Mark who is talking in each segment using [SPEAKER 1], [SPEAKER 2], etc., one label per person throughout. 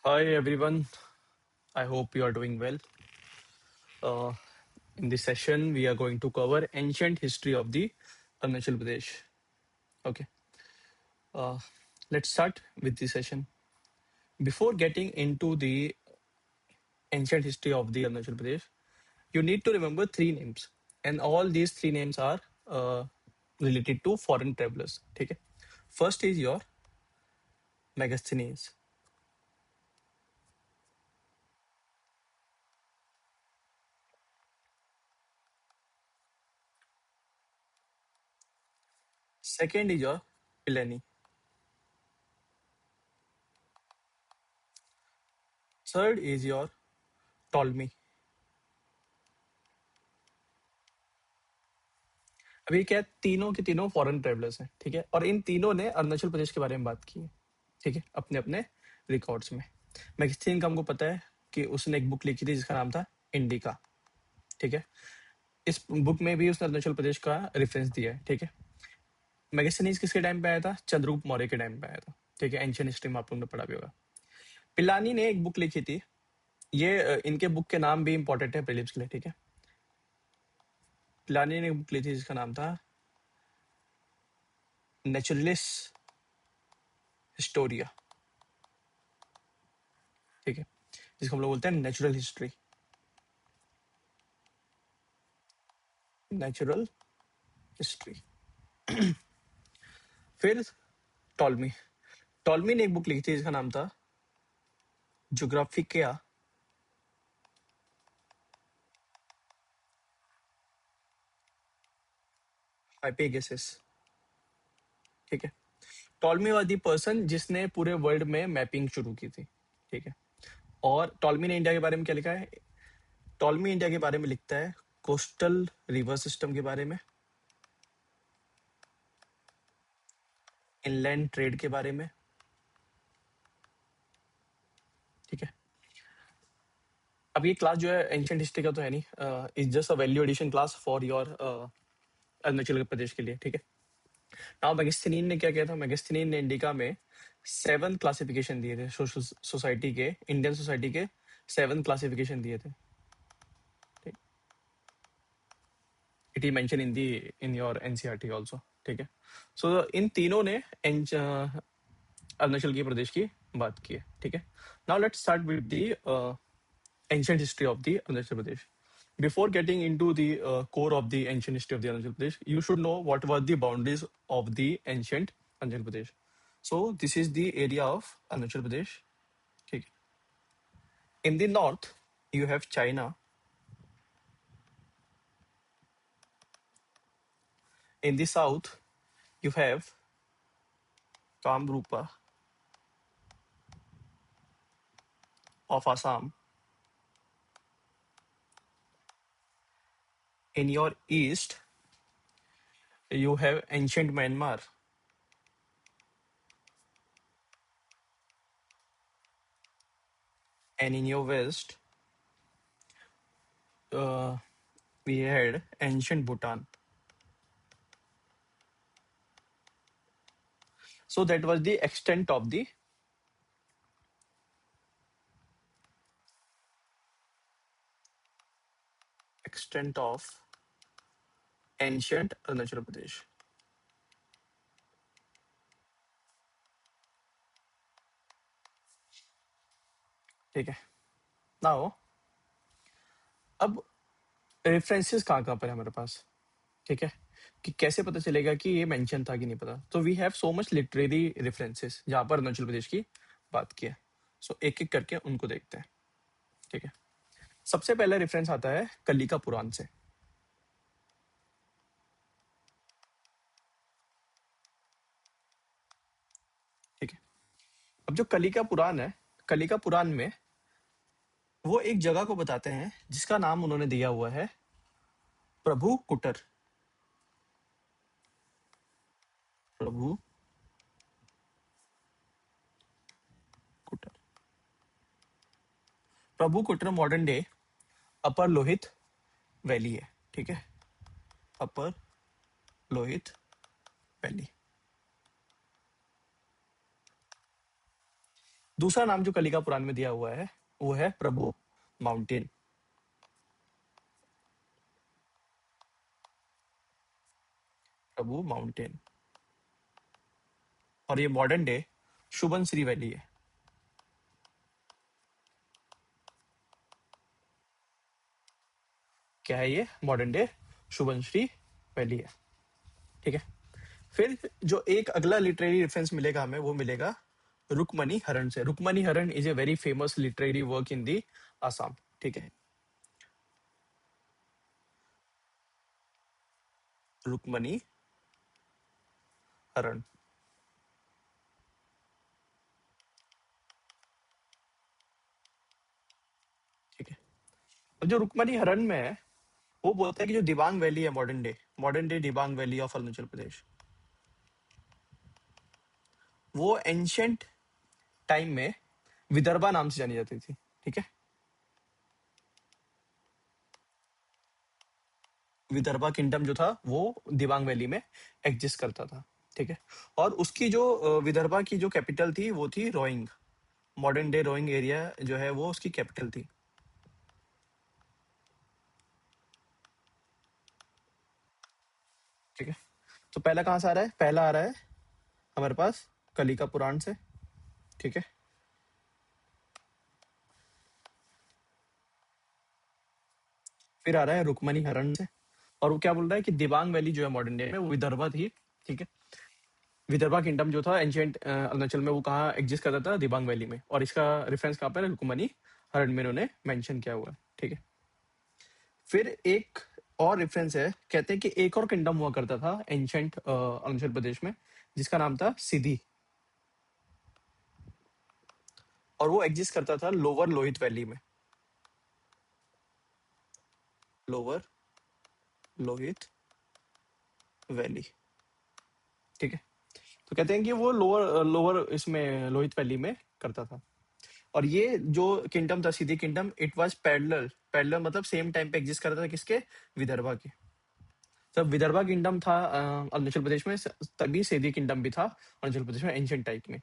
[SPEAKER 1] Hi everyone, I hope you are doing well. Uh, in this session, we are going to cover ancient history of the Arunachal Pradesh. Okay, uh, let's start with the session. Before getting into the ancient history of the Arunachal Pradesh, you need to remember three names, and all these three names are related to foreign travelers. Okay, first is your Megasthenes. Second is your Pliny. Third is your Ptolemy. अभी क्या है, तीनों के तीनों foreign travellers हैं, ठीक है, और इन तीनों ने अरुणाचल प्रदेश के बारे में बात की है, ठीक है, अपने अपने रिकॉर्ड्स में। मैगस्टीन का हमको पता है कि उसने एक बुक लिखी थी जिसका नाम था इंडिका, ठीक है। इस बुक में भी उसने अरुणाचल प्रदेश का रेफरेंस दिया है, ठीक है। मैगस्टीनीज किसके टाइम पे आया था? चंद्रगुप्त मौर्य के टाइम पे आया था, ठीक है। एंशियंट हिस्ट्री में आप लोगों ने पढ़ा भी होगा। पिलानी ने एक बुक लिखी थी, ये इनके बुक के नाम भी इंपॉर्टेंट है प्रीलिम्स के लिए, ठीक है। पिलानी ने एक बुक ली थी जिसका नाम था नेचुरलिस हिस्टोरिया, ठीक है, जिसको हम लोग बोलते हैं नेचुरल हिस्ट्री, नेचुरल हिस्ट्री। फिर टॉलमी, टॉलमी ने एक बुक लिखी थी जिसका नाम था ज्योग्राफिका हाइपेगेसिस, ठीक है। टॉलमी वाज द पर्सन जिसने पूरे वर्ल्ड में मैपिंग शुरू की थी, ठीक है। और टॉलमी ने इंडिया के बारे में क्या लिखा है? टॉलमी इंडिया के बारे में लिखता है कोस्टल रिवर सिस्टम के बारे में, इनलैंड ट्रेड के बारे में, ठीक है। अब ये क्लास जो है एंशियंट हिस्ट्री का तो है नहीं, is just a value addition class for your Arunachal Pradesh के लिए, ठीक है। नाउ मेगास्थनीन ने क्या किया था? मेगास्थनीन ने इंडिका में 7 क्लासिफिकेशन दिए थे, सोशल सोसाइटी के, इंडियन सोसाइटी के 7 क्लासिफिकेशन दिए थे, ठीक। It is mention in the in your NCERT also, ठीक है। सो इन तीनों ने अरुणाचल की प्रदेश की बात की है, ठीक है। Now let's start with the ancient history of the Arunachal Pradesh. Before getting into the core of the ancient history of the Arunachal Pradesh, you should know what were the boundaries of the ancient Arunachal Pradesh. So this is the area of Arunachal Pradesh. Okay. In the north, you have China. In the south, you have Kamrupa of Assam. In your east, you have ancient Myanmar. And in your west, uh, we had ancient Bhutan. So that was the extent of ancient Arunachal Pradesh. ठीक है। Now अब references कहाँ कहाँ पर है हमारे पास, ठीक है, कि कैसे पता चलेगा कि ये मेंशन था कि नहीं पता। तो we have so much literary references जहाँ पर अरुणाचल प्रदेश की बात की है। सो एक एक करके उनको देखते हैं, ठीक है। सबसे पहला रेफरेंस आता है कलिका पुराण से, ठीक है। अब जो कलिका पुराण है, कलिका पुराण में वो एक जगह को बताते हैं जिसका नाम उन्होंने दिया हुआ है प्रभु कुटर, प्रभु कुटर। प्रभु कुटर मॉडर्न डे अपर लोहित वैली है, ठीक है, अपर लोहित वैली। दूसरा नाम जो कलिका पुराण में दिया हुआ है वो है प्रभु माउंटेन। प्रभु माउंटेन। और ये मॉडर्न डे शुभनश्री वैली है। क्या है ये? मॉडर्न डे शुभनश्री वैली है। ठीक है। फिर जो एक अगला लिटरेरी रेफरेंस मिलेगा हमें वो मिलेगा रुक्मणी हरण से। Rukmini Haran is a very famous literary work in the Assam. ठीक है। रुक्मणी हरण। ठीक है। अब जो रुक्मणी हरण में है वो बोलता है कि जो दिबांग वैली है modern day Dibang valley of Arunachal Pradesh, वो एंशियंट टाइम में विदर्भा नाम से जानी जाती थी। ठीक है। विदर्भा किंगडम जो था वो दिबांग वैली में एग्जिस्ट करता था। ठीक है। और उसकी जो विदर्भा की जो कैपिटल थी वो थी Roing. Modern day Roing area जो है वो उसकी कैपिटल थी। ठीक है। तो पहला कहाँ से आ रहा है? पहला आ रहा है हमारे पास कलिका पुराण से। ठीक है। फिर आ रहा है रुक्मणी हरण से। और वो क्या बोल रहा है कि दिबांग वैली जो है मॉडर्न डे में वो विदर्भा थी। ठीक है। विदर्भा किंगडम जो था एंशियंट अरुणाचल में वो कहाँ एग्जिस्ट करता था? दिबांग वैली में। और इसका रेफरेंस कहाँ पर है? रुक्मणी हरण में इन्होंने मेंशन किया हुआ है। ठीक है। फिर एक और रेफरेंस है, कहते हैं कि एक और किंगडम हुआ करता था एंशियंट अरुणाचल प्रदेश में जिसका नाम था सिद्धि। और वो एग्जिस्ट करता था लोअर लोहित वैली में। Lower Lohit valley. ठीक है। तो कहते हैं कि वो लोअर लोअर इसमें लोहित वैली में करता था। और ये जो किंगडम था Siddhi kingdom, it was parallel. Parallel मतलब सेम टाइम पे एग्जिस्ट करता था किसके? विदर्भा के। जब विदर्भा किंगडम था अरुणाचल प्रदेश में, तभी सिद्धि किंगडम भी था अरुणाचल प्रदेश में एंशियंट टाइप में।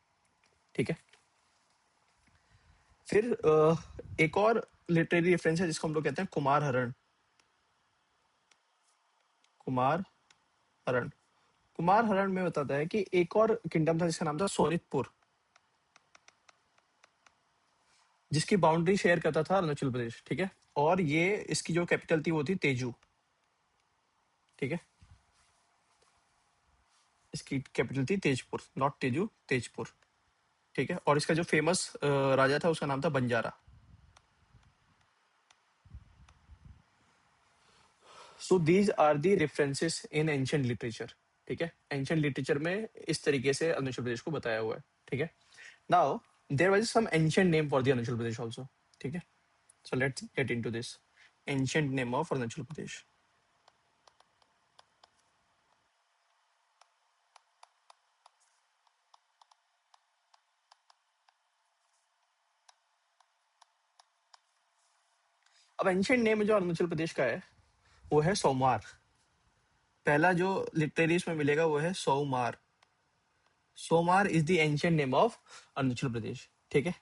[SPEAKER 1] ठीक है। फिर एक और लिटरेरी रेफरेंस है जिसको हम लोग कहते हैं कुमार हरण। कुमार हरण। कुमार हरण में बताता है कि एक और किंगडम था जिसका नाम था सोनितपुर, जिसकी बाउंड्री शेयर करता था अरुणाचल प्रदेश। ठीक है। और ये इसकी जो कैपिटल थी वो थी तेजू। ठीक है। इसकी कैपिटल थी तेजपुर, नॉट तेजू, तेजपुर। ठीक है। और इसका जो फेमस राजा था उसका नाम था Banjara. So these are the references in ancient literature. ठीक है। एंशियंट लिटरेचर में इस तरीके से अरुणाचल प्रदेश को बताया हुआ है। ठीक है। Now there was some ancient name for the Arunachal Pradesh also. ठीक है। So let's get into this ancient name of Arunachal Pradesh. अब एंशियंट नेम जो अरुणाचल प्रदेश का है वो है सोमार। पहला जो लिटरेरीज में मिलेगा वो है Somar. Somar is the ancient name of Arunachal Pradesh. ठीक है।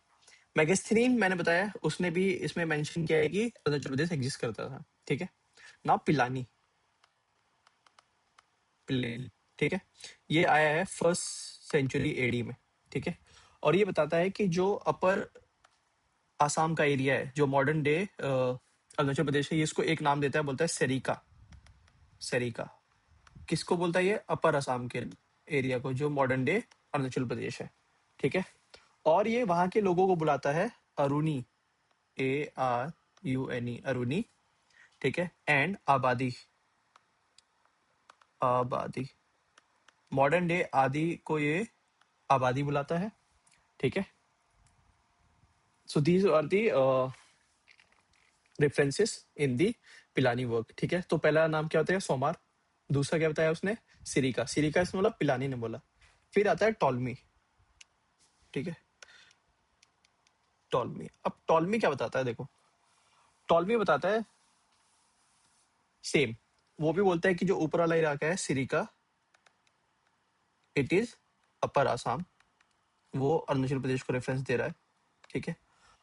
[SPEAKER 1] मैगस्थनीन मैंने बताया उसने भी इसमें मेंशन किया है कि अरुणाचल प्रदेश एग्जिस्ट करता था। ठीक है। ना पिलानी, पिलेन। ठीक है। ये आया है फर्स्ट सेंचुरी एडी में। ठीक है। और ये बताता है कि जो अपर आसाम का एरिया है जो मॉडर्न डे अरुणाचल प्रदेश है, ये इसको एक नाम देता है, बोलता है सेरिका। सेरिका किसको बोलता है? ये अपर असम के एरिया को जो मॉडर्न डे अरुणाचल प्रदेश है। ठीक है। और ये वहां के लोगों को बुलाता है अरुणी, ARUNE, अरुणी। ठीक है। एंड आबादी, आबादी। मॉडर्न डे आदि को ये आबादी बुलाता है। ठीक है। So these are the references in the Pilani work. ठीक है। तो पहला नाम क्या होता है? सोमार। दूसरा क्या बताया उसने? सिरिका। सिरिका इसने बोला, पिलानी ने बोला। फिर आता है टॉलमी। ठीक है। टॉलमी। अब टॉलमी क्या बताता है? देखो, टॉलमी बताता है सेम। वो भी बोलता है कि जो ऊपर वाला इलाका है सिरिका, इट इज अपर आसाम। वो अरुणाचल प्रदेश को रेफरेंस दे रहा है। ठीक है।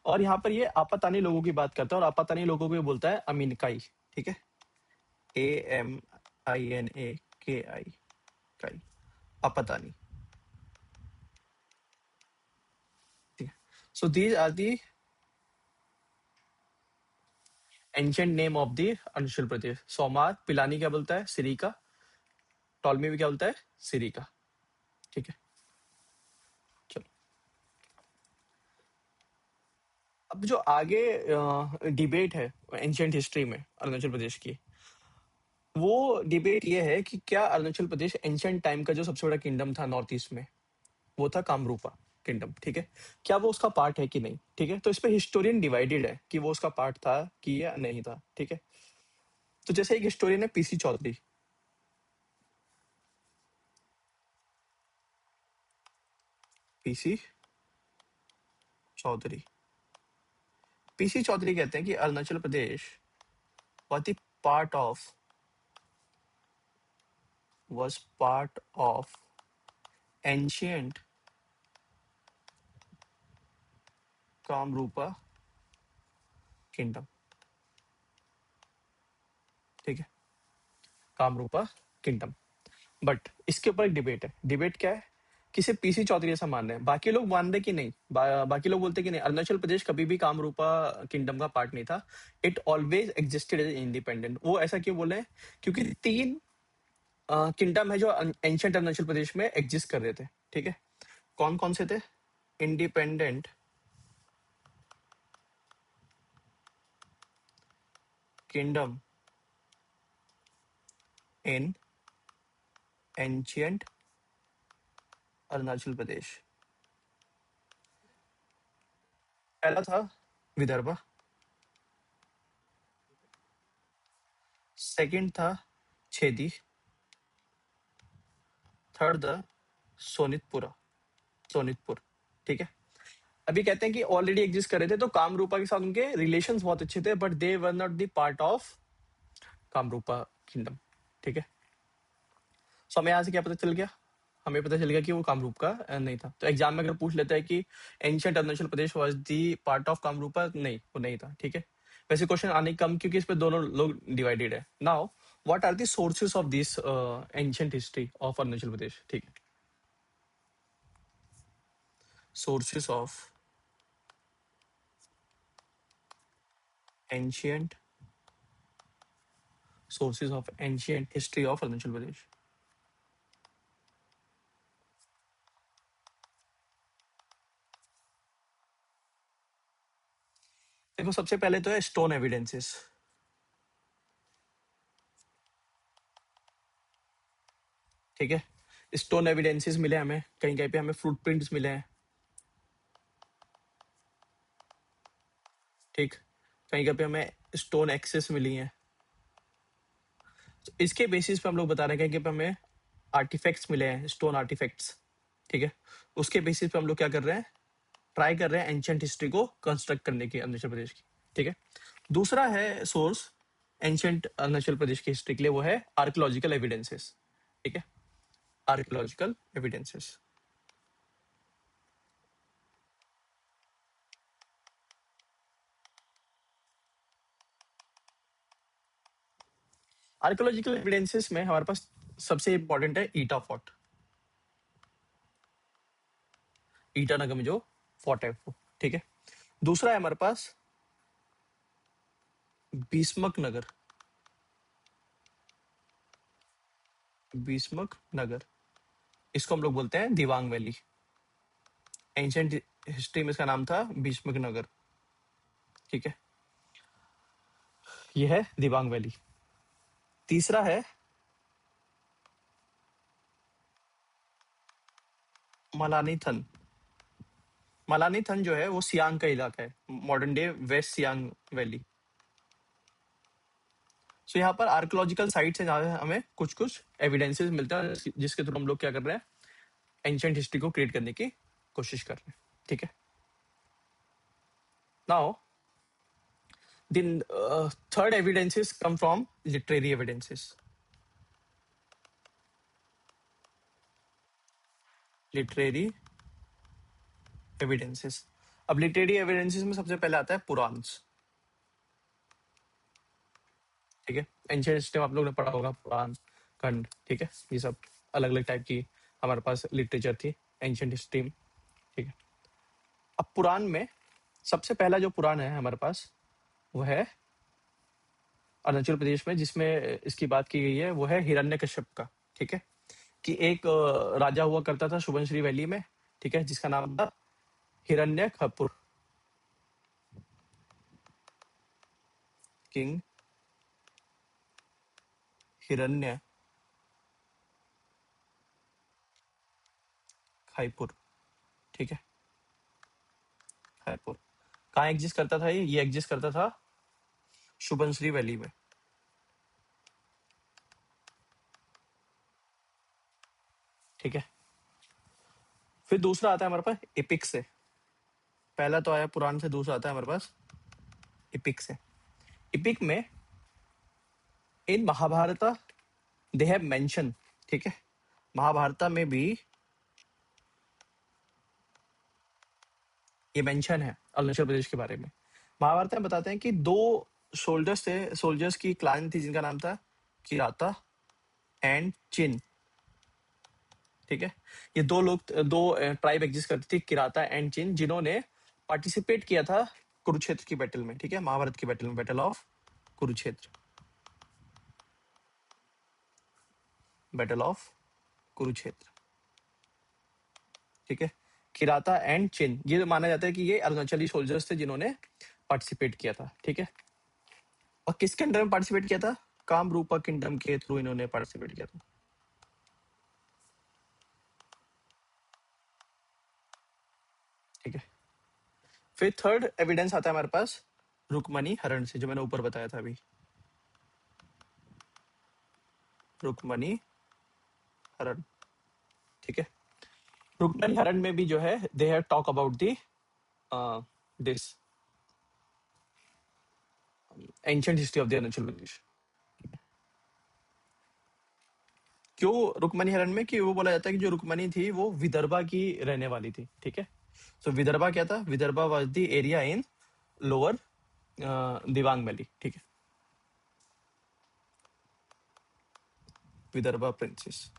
[SPEAKER 1] और यहाँ पर ये आपातानी लोगों की बात करता है, और आपातानी लोगों को ये बोलता है अमीनकाई। ठीक है, AMINAKI, काई, आपातानी। ठीक है। So these are the ancient name of the Arunachal Pradesh. Somar, Pilani क्या बोलता है, सिरिका। टॉलमी भी क्या बोलता है, सिरिका। ठीक है, चलो। अब जो आगे डिबेट है एंशियंट हिस्ट्री में अरुणाचल प्रदेश की, वो डिबेट ये है कि क्या अरुणाचल प्रदेश एंशियंट टाइम का जो सबसे बड़ा किंगडम था नॉर्थ ईस्ट में, वो था कामरूपा किंगडम। ठीक है, क्या वो उसका पार्ट है कि नहीं। ठीक है, तो इस पे हिस्टोरियन डिवाइडेड है कि वो उसका पार्ट था कि या नहीं था। ठीक है, तो जैसे एक हिस्टोरियन है PC Chaudhary. PC Chaudhary, PC Chaudhary कहते हैं कि Arunachal Pradesh was the part of was part of ancient Kamarupa kingdom. ठीक है, कामरूपा किंगडम। बट इसके ऊपर एक डिबेट है। डिबेट क्या है कि सिर्फ पीसी चौधरी ऐसा मान रहे हैं, बाकी लोग मान रहे कि नहीं। बाकी लोग बोलते कि नहीं, अरुणाचल प्रदेश कभी भी कामरूपा किंगडम का पार्ट नहीं था। It always existed as independent. वो ऐसा क्यों बोले हैं, क्योंकि तीन किंगडम है जो एंशियंट अरुणाचल प्रदेश में एग्जिस्ट कर रहे थे। ठीक है, कौन कौन से थे। Independent kingdom in ancient Arunachal Pradesh. पहला था विदर्भ, सेकंड था छेदी, थर्ड था सोनितपुरा, सोनितपुर। ठीक है, अभी कहते हैं कि ऑलरेडी एग्जिस्ट कर रहे थे, तो कामरूपा के साथ उनके रिलेशंस बहुत अच्छे थे, but they were not the part of Kamrupa kingdom. ठीक है, सो हमें यहाँ से क्या पता चल गया, हमें पता चल गया कि वो कामरूप का नहीं था। तो एग्जाम में अगर पूछ लेता है कि ancient Arunachal Pradesh was the part of Kamrupa, नहीं, वो नहीं था। ठीक है, वैसे क्वेश्चन आने कम, क्योंकि इस पे दोनों लोग डिवाइडेड है। Now what are the sources of this ancient history of Arunachal Pradesh. ठीक है, sources of ancient sources of ancient history of Arunachal Pradesh. देखो, सबसे पहले तो है स्टोन एविडेंसेस। ठीक है, स्टोन एविडेंसेस मिले हमें, कहीं कहीं पे हमें फ्रूट प्रिंट्स मिले हैं। ठीक, कहीं कहीं पे हमें स्टोन एक्सेस मिली हैं। तो इसके बेसिस पे हम लोग बता रहे हैं, कहीं कहीं पे हमें आर्टिफैक्ट्स मिले हैं, स्टोन आर्टिफैक्ट्स। ठीक है, उसके बेसिस पे हम लोग क्या कर रहे हैं, ट्राई कर रहे हैं एंशियंट हिस्ट्री को कंस्ट्रक्ट करने की अरुणाचल प्रदेश की। ठीक है, दूसरा है सोर्स एंशियंट अरुणाचल प्रदेश की हिस्ट्री के लिए, वो है आर्कियोलॉजिकल एविडेंसेस। ठीक है, आर्कियोलॉजिकल एविडेंसेस। आर्कियोलॉजिकल एविडेंसेस में हमारे पास सबसे इंपॉर्टेंट है ईटा फोर्ट। ईटानगर में जो फोर्ट है वो। ठीक है, दूसरा है हमारे पास बीसमक नगर। बीसमक नगर, इसको हम लोग बोलते हैं दिवांग वैली। एंशियंट हिस्ट्री में इसका नाम था बीसमक नगर। ठीक है, ये है दिवांग वैली। तीसरा है मलानी थन। मलानी थन जो है वो सियांग का इलाका है, modern day west Siang valley. So यहाँ पर आर्कियोलॉजिकल साइट्स है जहाँ हमें कुछ कुछ एविडेंसेस मिलता है, जिसके थ्रू हम लोग क्या कर रहे हैं, एंशियंट हिस्ट्री को क्रिएट करने की कोशिश कर रहे हैं। ठीक है, नाउ दिन third evidences come from literary evidences. Literary evidences, अब लिटरेरी एविडेंसेस में सबसे पहले आता है पुराण्स, ठीक है। एंशियंट हिस्ट्री में आप लोगों ने पढ़ा होगा पुराण, खंड, ठीक है, ये सब अलग अलग टाइप की हमारे पास लिटरेचर थी एंशियंट हिस्ट्री में, ठीक है। अब पुराण में सबसे पहला जो पुराण है हमारे पास वो है अरुणाचल प्रदेश में, जिसमें इसकी बात की गई है, वो है हिरण्यकश्यप का, ठीक है। कि एक राजा हुआ करता था सुबनश्री वैली में, ठीक है, जिसका नाम था हिरण्यकपुर, किंग हिरण्य खाईपुर, ठीक है। खाईपुर कहाँ एग्जिस्ट करता था? ये एग्जिस्ट करता था सुबनश्री वैली में, ठीक है। फिर दूसरा आता है हमारे पास एपिक से। पहला तो आया पुराण से, दूसरा आता है हमारे पास एपिक से। एपिक में इन महाभारत दे हैव मेंशन, ठीक है, महाभारता में भी ये मेंशन है अरुणाचल प्रदेश के बारे में। महाभारत में बताते हैं कि दो सोल्जर्स थे, सोल्जर्स की क्लान थी जिनका नाम था किराता एंड चिन, ठीक है। ये दो लोग, दो ट्राइब एग्जिस्ट करती थी, किराता एंड चिन, जिन्होंने पार्टिसिपेट किया था कुरुक्षेत्र की बैटल में, ठीक है, महाभारत की बैटल में, battle of Kurukshetra, battle of Kurukshetra, ठीक है। किराता एंड चिन, ये माना जाता है कि ये अरुणाचली सोल्जर्स थे जिन्होंने पार्टिसिपेट किया था, ठीक है। और किसके अंडर में पार्टिसिपेट किया था? कामरूपा किंगडम के थ्रू इन्होंने पार्टिसिपेट किया था, ठीक है। फिर थर्ड एविडेंस आता है हमारे पास रुक्मणी हरण से, जो मैंने ऊपर बताया था अभी, रुक्मणी हरण, ठीक है। रुक्मणी हरण में भी जो है they have talk about the this ancient history of the Arunachal Pradesh. क्यों रुक्मणी हरण में? कि वो बोला जाता है कि जो रुक्मणी थी वो विदर्भा की रहने वाली थी, ठीक है। सो विदर्भा क्या था? Vidarbha was the area in lower Dibang valley, ठीक है, विदर्भा प्रिंसेस,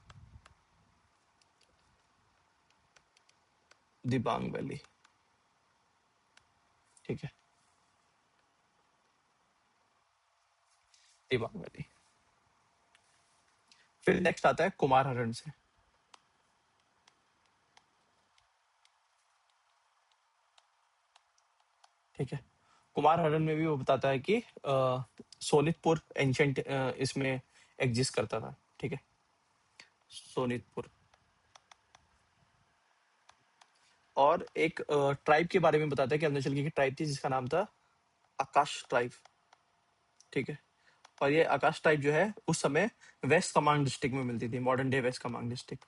[SPEAKER 1] दिबांग वैली, ठीक है, दिबांग वैली। फिर नेक्स्ट आता है कुमार हरण से, ठीक है। कुमार हरण में भी वो बताता है कि सोनितपुर एंशंट इसमें एग्जिस्ट करता था, ठीक है, सोनितपुर। और एक ट्राइब के बारे में बताता है कि अरुणाचल की ट्राइब थी जिसका नाम था आकाश ट्राइब, ठीक है। और ये आकाश ट्राइब जो है उस समय वेस्ट कमांड डिस्ट्रिक्ट में मिलती थी, modern day West Kameng district,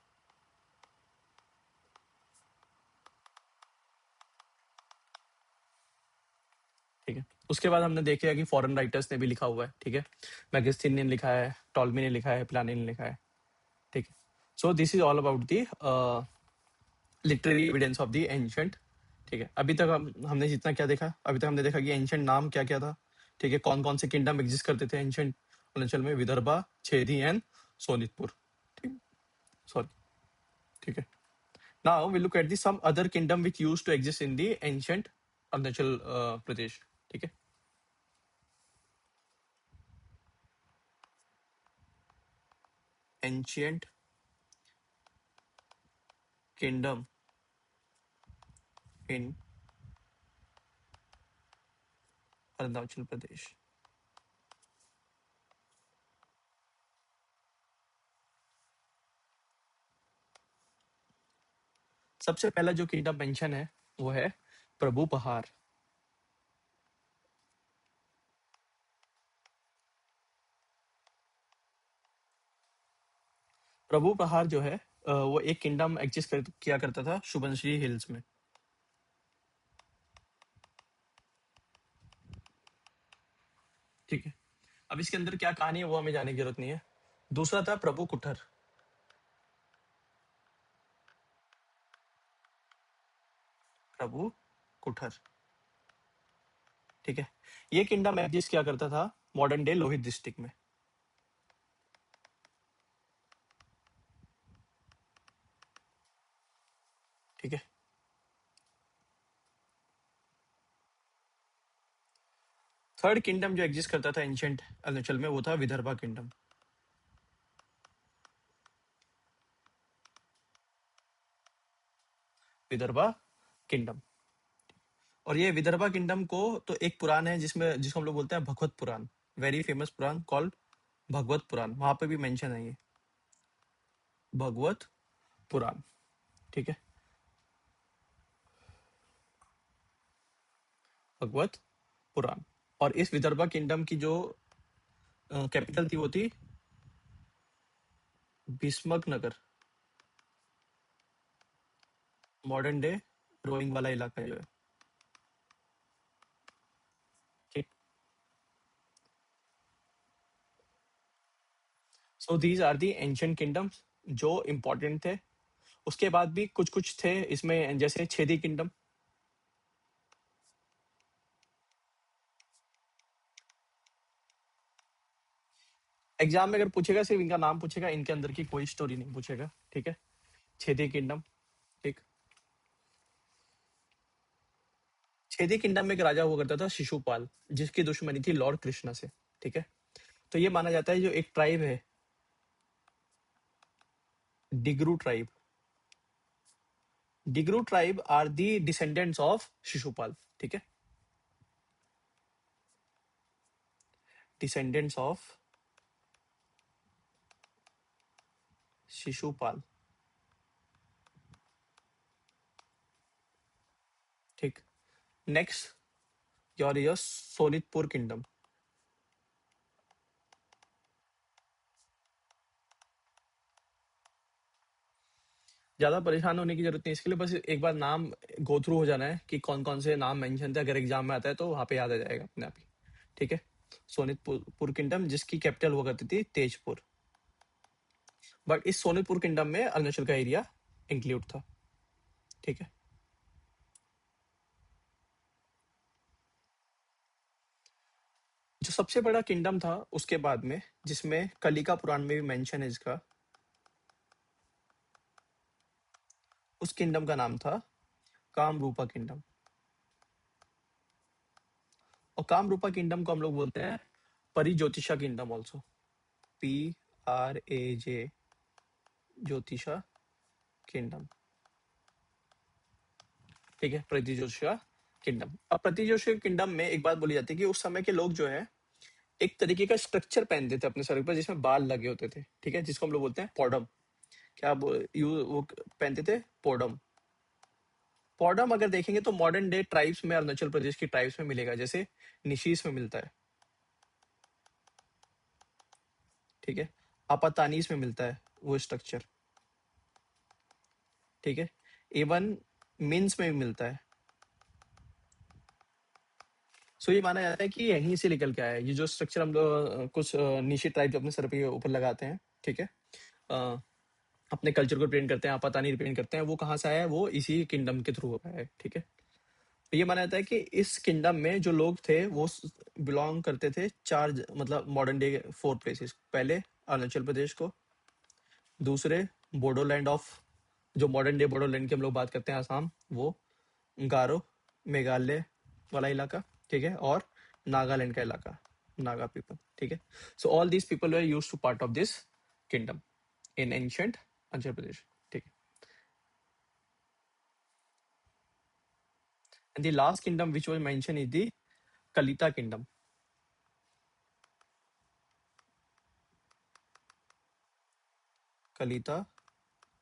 [SPEAKER 1] ठीक है। उसके बाद हमने देखा कि फॉरेन राइटर्स ने भी लिखा हुआ है, ठीक है, मैगस्टीन ने लिखा है, टॉलमी ने लिखा है, प्लानी ने लिखा है, ठीक है। So this is all about the literary evidence of the ancient, ठीक है। अभी तक हमने जितना क्या देखा, अभी तक हमने देखा कि एंशंट नाम क्या क्या था, ठीक है, कौन कौन से किंगडम एग्जिस्ट करते थे एंशंट अरुणाचल में, विदर्भा, छेदी एंड सोनितपुर, ठीक, सॉरी, ठीक है। Now we look at the some other kingdom which used to exist in the ancient Arunachal Pradesh, ठीक है। Ancient kingdom in Arunachal Pradesh. सबसे पहला जो किंगडम मेंशन है वो है प्रभु पहाड़। प्रभु पहाड़ जो है वो एक किंगडम एग्जिस्ट किया करता था शुभनश्री हिल्स में, ठीक है। अब इसके अंदर क्या कहानी है वो हमें जानने की जरूरत नहीं है। दूसरा था प्रभु कुठर, प्रभु कुठर, ठीक है। ये किंगडम एग्जिस्ट क्या करता था मॉडर्न डे लोहित डिस्ट्रिक्ट में, ठीक है। थर्ड किंगडम जो एग्जिस्ट करता था एंशियंट अरुणाचल में वो था विदर्भा किंगडम। विदर्भा किंगडम। और ये विदर्भा किंगडम को तो एक पुराण है जिसमें जिसको हम लोग बोलते हैं भगवत पुराण, वेरी फेमस पुराण कॉल्ड भगवत पुराण, वहां पे भी मेंशन है ये भगवत पुराण, ठीक है। भगवत पुराण। और इस विदर्भा किंगडम की जो कैपिटल थी वो थी भीष्मक नगर, मॉडर्न डे रोइंग वाला इलाका जो है, ठीक। So these are the ancient kingdoms जो इंपॉर्टेंट थे। उसके बाद भी कुछ कुछ थे इसमें, जैसे छेदी किंगडम। एग्जाम में अगर पूछेगा सिर्फ इनका नाम पूछेगा, इनके अंदर की कोई स्टोरी नहीं पूछेगा, ठीक है। छेदी किंगडम, ठीक। छेदी किंगडम में एक राजा हुआ करता था शिशुपाल, जिसकी दुश्मनी थी लॉर्ड कृष्णा से, ठीक है। तो ये माना जाता है जो एक ट्राइब है Digaru tribe, Digaru tribe are the descendants of Shishupal, ठीक है। डिसेंडेंट्स ऑफ शिशुपाल, ठीक। Next your your Sonitpur kingdom. ज्यादा परेशान होने की जरूरत नहीं इसके लिए, बस एक बार नाम गो थ्रू हो जाना है कि कौन कौन से नाम मेंशन थे, अगर एग्जाम में आता है तो वहां पे याद आ जाएगा अपने आप ही, ठीक है। सोनितपुर किंगडम जिसकी कैपिटल हुआ करती थी तेजपुर, बट इस सोनितपुर किंगडम में अरुणाचल का एरिया इंक्लूड था, ठीक है। जो सबसे बड़ा किंगडम था उसके बाद में, जिसमें कलिका पुराण में भी मेंशन है इसका, उस किंगडम का नाम था कामरूपा किंगडम। और कामरूपा किंगडम को हम लोग बोलते हैं परिज्योतिषा किंगडम ऑल्सो, PRAJ ज्योतिषा किंगडम, ठीक है। प्रतिजोशिया किंगडम। अब प्रतिजोशिया किंगडम में एक बात बोली जाती है कि उस समय के लोग जो है एक तरीके का स्ट्रक्चर पहनते थे अपने सर पर जिसमें बाल लगे होते थे, ठीक है, जिसको हम लोग बोलते हैं पॉडम। क्या वो पहनते थे पॉडम। पॉडम अगर देखेंगे तो मॉडर्न डे ट्राइब्स में अरुणाचल प्रदेश की ट्राइब्स में मिलेगा, जैसे निशीस में मिलता है, ठीक है। आपातानीस में मिलता है वो स्ट्रक्चर, ठीक है। इवन मिन्स में भी मिलता है। सो ये माना जाता है कि यहीं से निकल के आया है ये जो स्ट्रक्चर हम लोग कुछ निशी ट्राइब अपने सर पे ऊपर लगाते हैं, ठीक है। अ, अपने कल्चर को रिप्रेजेंट करते हैं, आपातानी रिप्रेजेंट करते हैं, वो कहाँ से आया है, वो इसी किंगडम के थ्रू आया है, ठीक है। तो ये माना जाता है कि इस किंगडम में जो लोग थे वो बिलोंग करते थे चार मतलब मॉडर्न डे 4 प्लेसेस। पहले अरुणाचल प्रदेश को, दूसरे बोडोलैंड ऑफ, जो मॉडर्न डे बोडोलैंड की हम लोग बात करते हैं आसाम, वो गारो मेघालय वाला इलाका, ठीक है। और नागालैंड का इलाका, नागा पीपल, ठीक है। So all these people were used to part of this kingdom in ancient Andhra Pradesh, ठीक है। And the last kingdom which was mention is the Kalita kingdom. Kalita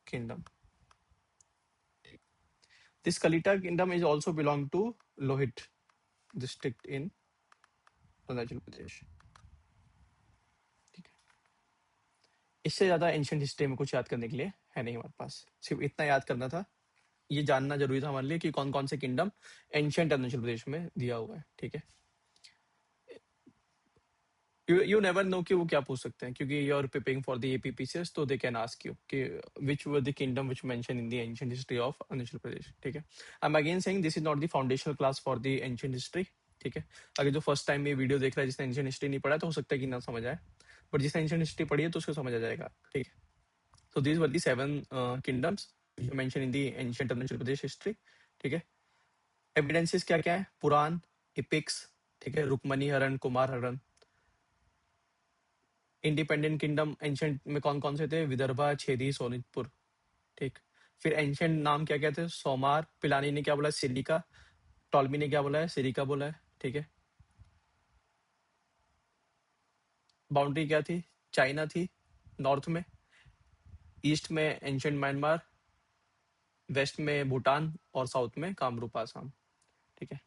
[SPEAKER 1] kingdom. This Kalita kingdom is also belong to Lohit district in Arunachal Pradesh, ठीक है। इससे ज्यादा ancient history में कुछ याद करने के लिए है नहीं हमारे पास, सिर्फ इतना याद करना था, ये जानना जरूरी था हमारे लिए कि कौन कौन से किंगडम एंशिएंट अरुणाचल प्रदेश में दिया हुआ है, ठीक है। यू नेवर नो कि वो क्या पूछ सकते हैं, क्योंकि you are preparing for the APPCS, तो दे कैन आस्क यू कि which were the kingdom which mention in the ancient history of Arunachal Pradesh. ठीक है, I am again saying this is not the foundational class for the ancient history. ठीक है, अगर जो first time ये video देख रहा है जिसने एंशिएंट हिस्ट्री नहीं पढ़ा तो हो सकता है कि ना समझ आए, बट जिसने एंशिएंट हिस्ट्री पढ़ी है तो उसको समझ आ जाएगा। ठीक है, so these were the seven kingdoms which are mentioned in the ancient Arunachal Pradesh history। ठीक है, एविडेंसेस क्या क्या है? पुराण, इपिक्स, ठीक है, रुक्मणी हरण, कुमार हरण। इंडिपेंडेंट किंगडम एंशिएंट में कौन कौन से थे? विदर्भा, छेदी, सोनितपुर। ठीक, फिर एंशिएंट नाम क्या क्या थे? सोमार, पिलानी ने क्या बोला? सिलिका, टॉलमी ने क्या बोला है? सिरिका बोला है। ठीक है, बाउंड्री क्या थी? चाइना थी नॉर्थ में, ईस्ट में एंशिएंट म्यांमार, वेस्ट में भूटान और साउथ में कामरूप आसाम। ठीक है,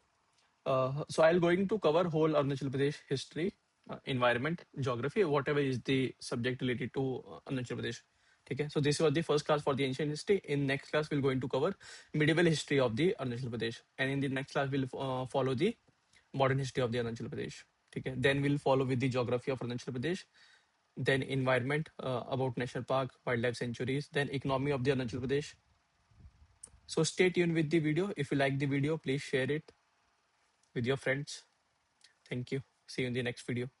[SPEAKER 1] so I'll going to cover whole Arunachal Pradesh history, environment, geography, whatever is the subject related to Arunachal Pradesh। ठीक है, so this was the first class for the ancient history. In next class we'll going to cover medieval history of the Arunachal Pradesh, and in the next class we'll follow the modern history of the Arunachal Pradesh। ठीक है, then we'll follow with the geography of Arunachal Pradesh, then environment, about national park, wildlife sanctuaries, then economy of the Arunachal Pradesh। So stay tuned with the video. If you like the video, please share it with your friends. Thank you. See you in the next video.